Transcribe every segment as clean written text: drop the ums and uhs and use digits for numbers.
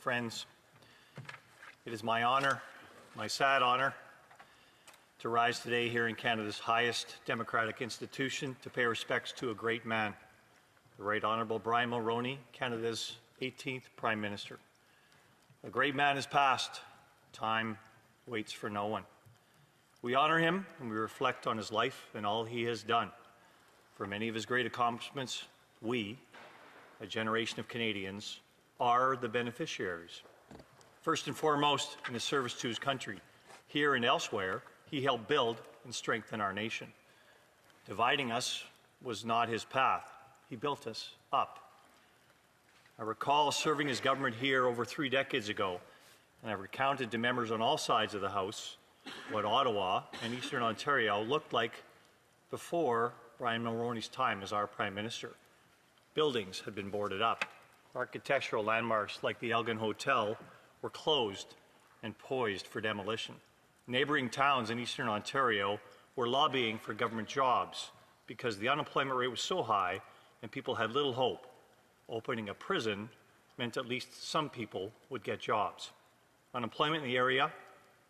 friends, it is my honor, my sad honor, to rise today here in Canada's highest democratic institution to pay respects to a great man, the Right Honourable Brian Mulroney, Canada's 18th Prime Minister. A great man has passed. Time waits for no one. We honour him and we reflect on his life and all he has done. For many of his great accomplishments, we, a generation of Canadians, are the beneficiaries. First and foremost, in his service to his country, here and elsewhere, he helped build and strengthen our nation. Dividing us was not his path. He built us up. I recall serving his government here over 3 decades ago, and I recounted to members on all sides of the House what Ottawa and Eastern Ontario looked like before Brian Mulroney's time as our Prime Minister. Buildings had been boarded up. Architectural landmarks like the Elgin Hotel were closed and poised for demolition. Neighbouring towns in Eastern Ontario were lobbying for government jobs because the unemployment rate was so high and people had little hope. Opening a prison meant at least some people would get jobs. Unemployment in the area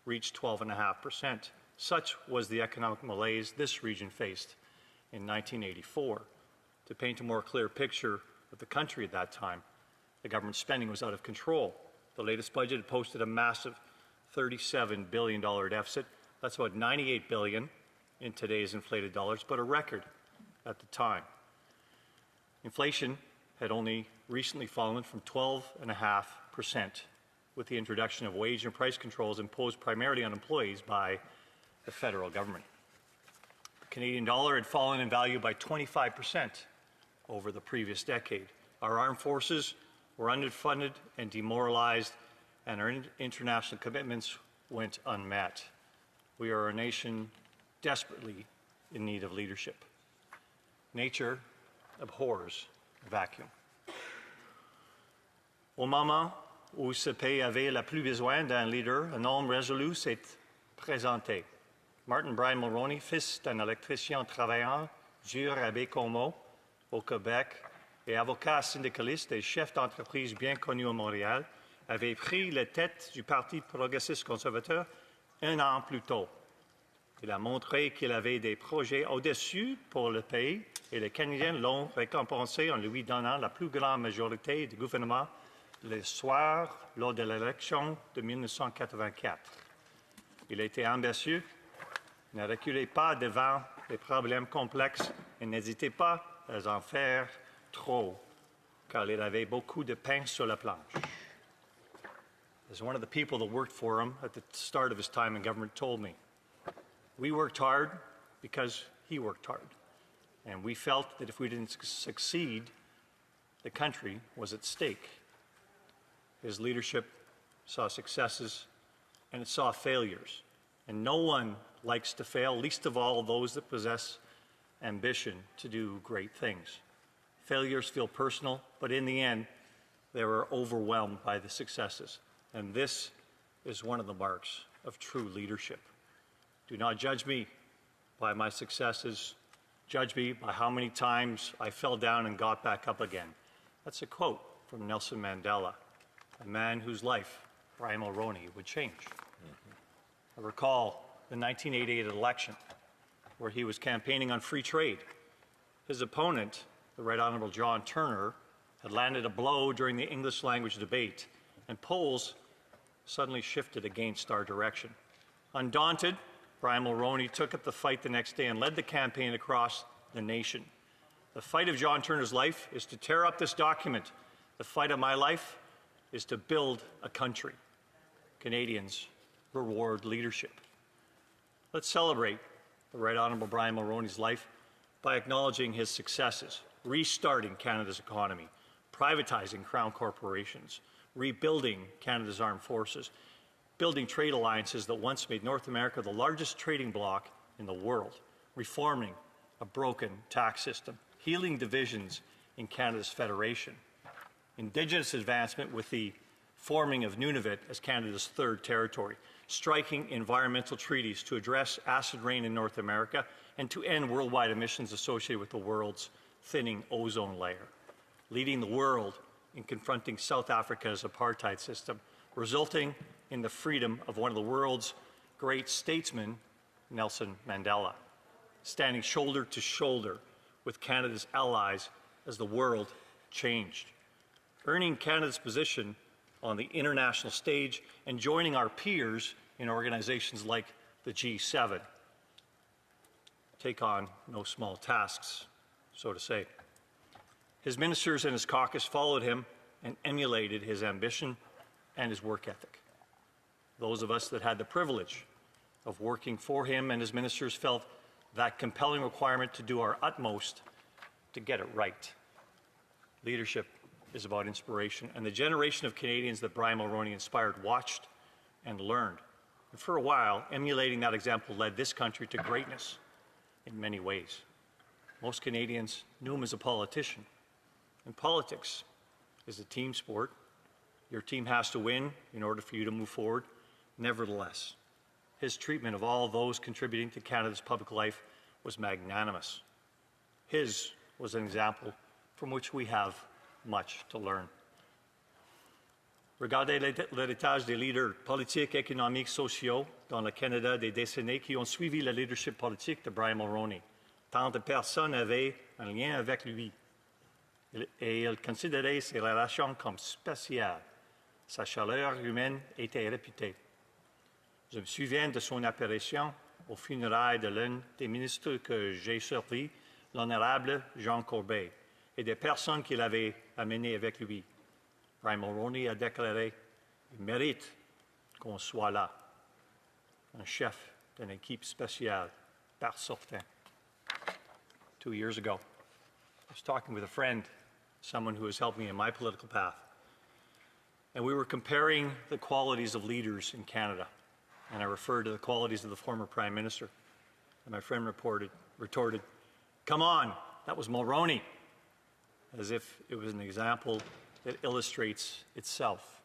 reached 12.5%. Such was the economic malaise this region faced in 1984. To paint a more clear picture of the country at that time, the government spending was out of control. The latest budget had posted a massive $37 billion deficit. That's about $98 billion in today's inflated dollars, but a record at the time. Inflation had only recently fallen from 12.5% with the introduction of wage and price controls imposed primarily on employees by the federal government. The Canadian dollar had fallen in value by 25% over the previous decade. Our armed forces were underfunded and demoralized, and our international commitments went unmet. We are a nation desperately in need of leadership. Nature abhors a vacuum. Au moment où ce pays avait le plus besoin d'un leader, un homme résolu s'est présenté. Martin Brian Mulroney, fils d'un électricien travaillant dur à Bécomo, au Québec, et avocat syndicaliste et chef d'entreprise bien connu à Montréal, avait pris la tête du Parti progressiste conservateur 1 an plus tôt. Il a montré qu'il avait des projets audacieux pour le pays et les Canadiens l'ont récompensé en lui donnant la plus grande majorité du gouvernement le soir lors de l'élection de 1984. Il était ambitieux, ne reculez pas devant les problèmes complexes et n'hésitez pas à en faire trop, car il avait beaucoup de pain sur la planche. As one of the people that worked for him at the start of his time in government told me, we worked hard because he worked hard. And we felt that if we didn't succeed, the country was at stake. His leadership saw successes and it saw failures. And no one likes to fail, least of all those that possess ambition to do great things. Failures feel personal, but in the end, they were overwhelmed by the successes. And this is one of the marks of true leadership. Do not judge me by my successes. Judge me by how many times I fell down and got back up again. That's a quote from Nelson Mandela, a man whose life Brian Mulroney would change. I recall the 1988 election where he was campaigning on free trade. His opponent, the Right Honourable John Turner, had landed a blow during the English language debate, and polls suddenly shifted against our direction. Undaunted, Brian Mulroney took up the fight the next day and led the campaign across the nation. The fight of John Turner's life is to tear up this document. The fight of my life is to build a country. Canadians reward leadership. Let's celebrate the Right Honourable Brian Mulroney's life by acknowledging his successes, restarting Canada's economy, privatizing Crown corporations, rebuilding Canada's armed forces, building trade alliances that once made North America the largest trading bloc in the world, reforming a broken tax system, healing divisions in Canada's federation, Indigenous advancement with the forming of Nunavut as Canada's third territory, striking environmental treaties to address acid rain in North America and to end worldwide emissions associated with the world's thinning ozone layer, leading the world in confronting South Africa's apartheid system, resulting in the freedom of one of the world's great statesmen, Nelson Mandela, standing shoulder to shoulder with Canada's allies as the world changed, earning Canada's position on the international stage and joining our peers in organizations like the G7. Take on no small tasks, so to say. His ministers and his caucus followed him and emulated his ambition and his work ethic. Those of us that had the privilege of working for him and his ministers felt that compelling requirement to do our utmost to get it right. Leadership is about inspiration, and the generation of Canadians that Brian Mulroney inspired watched and learned. And for a while, emulating that example led this country to greatness in many ways. Most Canadians knew him as a politician. And politics is a team sport. Your team has to win in order for you to move forward. Nevertheless, his treatment of all those contributing to Canada's public life was magnanimous. His was an example from which we have much to learn. Regardez l'héritage des leaders politiques, économiques, sociaux dans le Canada des décennies qui ont suivi le leadership politique de Brian Mulroney. Tant de personnes avaient un lien avec lui et il considérait ses relations comme spéciales. Sa chaleur humaine était réputée. Je me souviens de son apparition aux funérailles de l'un des ministres que j'ai servi, l'honorable Jean Corbet, et des personnes qu'il avait amenées avec lui. Brian Mulroney a déclaré « Il mérite qu'on soit là, un chef d'une équipe spéciale par certain ». 2 years ago, I was talking with a friend, someone who has helped me in my political path, and we were comparing the qualities of leaders in Canada, and I referred to the qualities of the former Prime Minister, and my friend retorted, "Come on, that was Mulroney," as if it was an example that illustrates itself,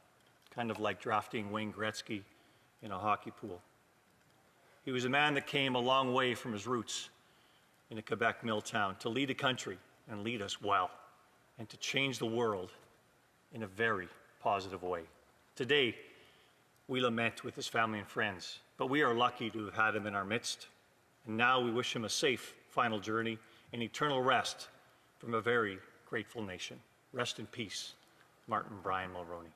kind of like drafting Wayne Gretzky in a hockey pool. He was a man that came a long way from his roots in a Quebec mill town to lead a country and lead us well, and to change the world in a very positive way. Today, we lament with his family and friends, but we are lucky to have had him in our midst, and now we wish him a safe final journey and eternal rest from a very grateful nation. Rest in peace, Martin Brian Mulroney.